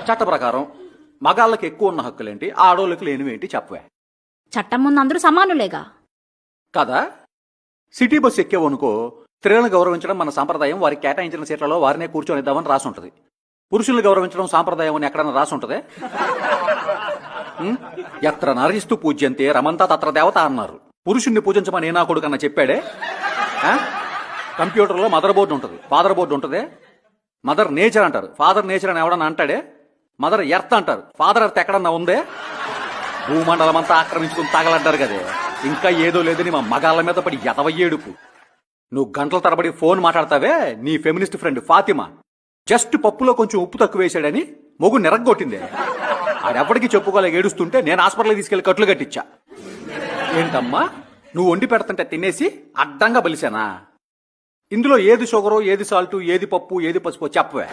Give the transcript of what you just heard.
చట్ట ప్రకారం మగాళ్ళకి ఎక్కువ ఉన్న హక్కులేంటి, ఆడోళ్ళకి లేనివేంటి చెప్పవే. చట్టం ముందు అందరూ సమానులేగా. కదా, సిటీ బస్సు ఎక్కేవనుకో, స్త్రీలను గౌరవించడం మన సాంప్రదాయం, వారికి కేటాయించిన సీట్లలో వారినే కూర్చొనిద్దామని రాసి ఉంటుంది. పురుషుల్ని గౌరవించడం సాంప్రదాయం అని ఎక్కడన్నా రాసి ఉంటదే? ఎత్ర నరిస్తూ పూజ్యంతే రమంతా తత్ర దేవత అన్నారు. పురుషుణ్ణి పూజించమని నా కొడుకన్నా చెప్పాడే? కంప్యూటర్లో మదర్ బోర్డు ఉంటుంది, ఫాదర్ బోర్డు ఉంటుంది. మదర్ నేచర్ అంటారు, ఫాదర్ నేచర్ అని ఎవడన్నా అంటాడే? మదర్ ఎర్త్ అంటారు, ఫాదర్ ఎర్త్ ఎక్కడన్నా ఉందే? భూమండలం అంతా ఆక్రమించుకుని తగలంటారు కదే. ఇంకా ఏదో లేదని మా మగాళ్ళ మీద పడి ఎదవయ్యేడుపు. నువ్వు గంటల తరబడి ఫోన్ మాట్లాడతావే, నీ ఫెమినిస్ట్ ఫ్రెండ్ ఫాతిమా జస్ట్ పప్పులో కొంచెం ఉప్పు తక్కువ వేసాడని మొగు నిరగొట్టిందే. ఆడెప్పటికీ చెప్పుకోలేక ఏడుస్తుంటే నేను హాస్పిటల్కి తీసుకెళ్లి కట్లు కట్టించా. ఏంటమ్మా, నువ్వు వండి పెడతంటే తినేసి అడ్డంగా బలిసానా? ఇందులో ఏది షుగరో, ఏది సాల్టు, ఏది పప్పు, ఏది పసుపు చెప్పవే.